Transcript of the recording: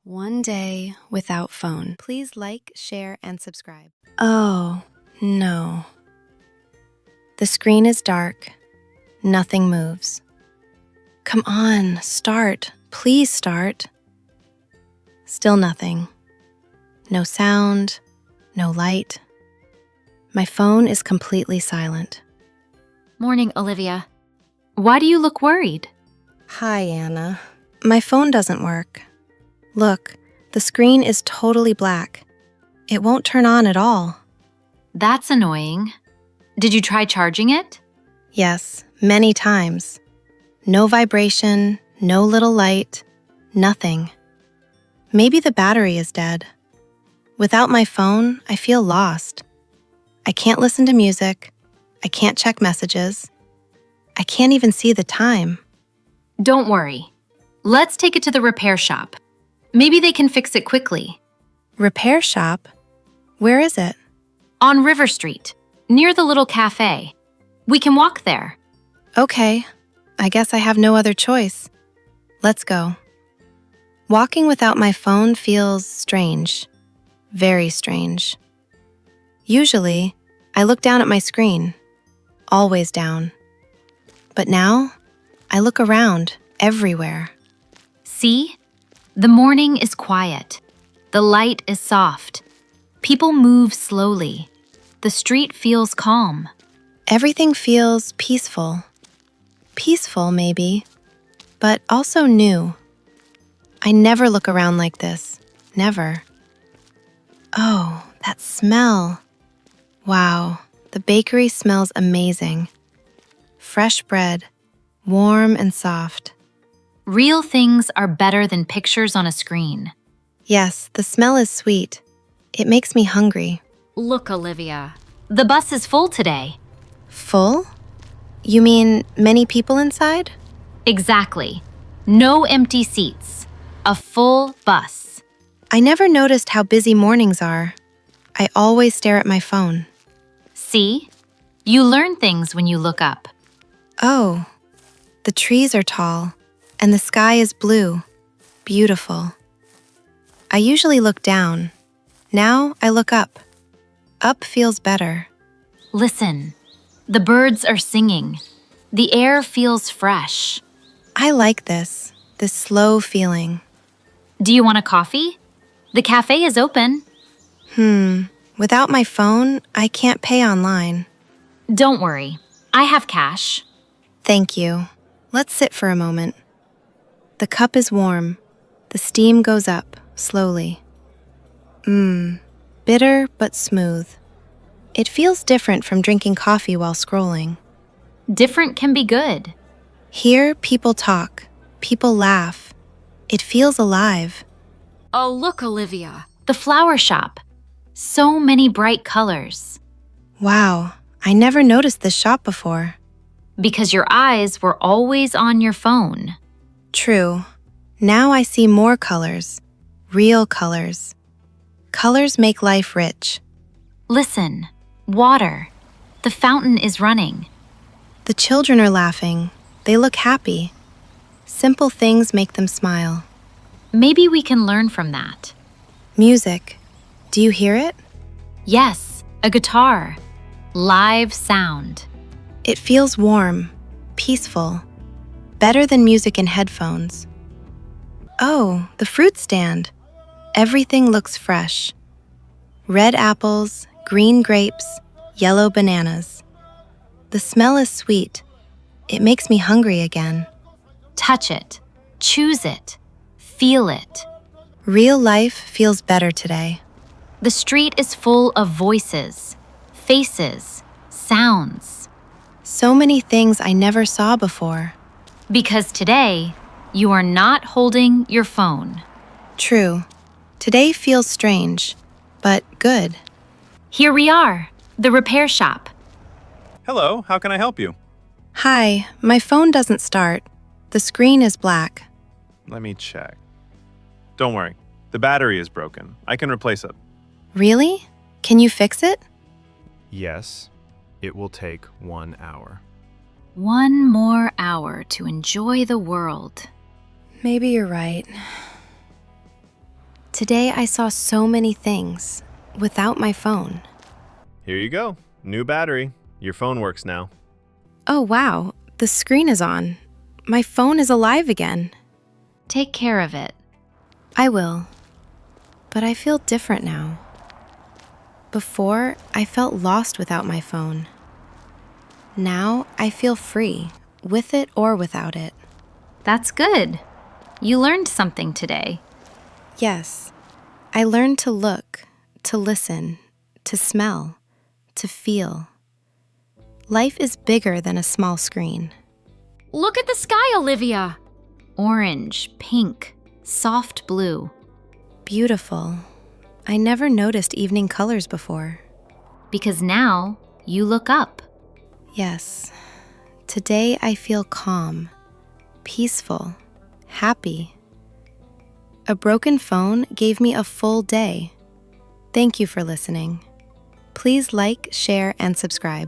One day without phone. Please like, share, and subscribe. Oh, no. The screen is dark. Nothing moves. Come on, start. Please start. Still nothing. No sound, no light. My phone is completely silent. Morning, Olivia. Why do you look worried? Hi, Anna. My phone doesn't work. Look, the screen is totally black. It won't turn on at all. That's annoying. Did you try charging it? Yes, many times. No vibration, no little light, nothing. Maybe the battery is dead. Without my phone, I feel lost. I can't listen to music. I can't check messages. I can't even see the time. Don't worry. Let's take it to the repair shop. Maybe they can fix it quickly. Repair shop? Where is it? On River Street, near the little cafe. We can walk there. Okay, I guess I have no other choice. Let's go. Walking without my phone feels strange. Very strange. Usually, I look down at my screen. Always down. But now, I look around, everywhere. See? The morning is quiet. The light is soft. People move slowly. The street feels calm. Everything feels peaceful. Peaceful, maybe, but also new. I never look around like this. Never. Oh, that smell. Wow, the bakery smells amazing. Fresh bread, warm and soft. Real things are better than pictures on a screen. Yes, the smell is sweet. It makes me hungry. Look, Olivia. The bus is full today. Full? You mean many people inside? Exactly. No empty seats. A full bus. I never noticed how busy mornings are. I always stare at my phone. See? You learn things when you look up. Oh, the trees are tall, and the sky is blue. Beautiful. I usually look down. Now I look up. Up feels better. Listen. The birds are singing. The air feels fresh. I like this slow feeling. Do you want a coffee? The cafe is open. Without my phone, I can't pay online. Don't worry. I have cash. Thank you. Let's sit for a moment. The cup is warm. The steam goes up, slowly. Bitter but smooth. It feels different from drinking coffee while scrolling. Different can be good. Here, people talk. People laugh. It feels alive. Oh, look, Olivia. The flower shop. So many bright colors. Wow, I never noticed this shop before. Because your eyes were always on your phone. True. Now I see more colors. Real colors. Colors make life rich. Listen. Water. The fountain is running. The children are laughing. They look happy. Simple things make them smile. Maybe we can learn from that. Music. Do you hear it? Yes, a guitar. Live sound. It feels warm, peaceful. Better than music in headphones. Oh, the fruit stand. Everything looks fresh. Red apples, green grapes, yellow bananas. The smell is sweet. It makes me hungry again. Touch it. Choose it. Feel it. Real life feels better today. The street is full of voices, faces, sounds. So many things I never saw before. Because today, you are not holding your phone. True. Today feels strange, but good. Here we are, the repair shop. Hello, how can I help you? Hi, my phone doesn't start. The screen is black. Let me check. Don't worry, the battery is broken. I can replace it. Really? Can you fix it? Yes, it will take 1 hour. 1 more hour to enjoy the world. Maybe you're right. Today I saw so many things without my phone. Here you go. New battery. Your phone works now. Oh wow, the screen is on. My phone is alive again. Take care of it. I will. But I feel different now. Before, I felt lost without my phone. Now, I feel free, with it or without it. That's good. You learned something today. Yes, I learned to look, to listen, to smell, to feel. Life is bigger than a small screen. Look at the sky, Olivia. Orange, pink, soft blue. Beautiful. I never noticed evening colors before. Because now you look up. Yes, today I feel calm, peaceful, happy. A broken phone gave me a full day. Thank you for listening. Please like, share, and subscribe.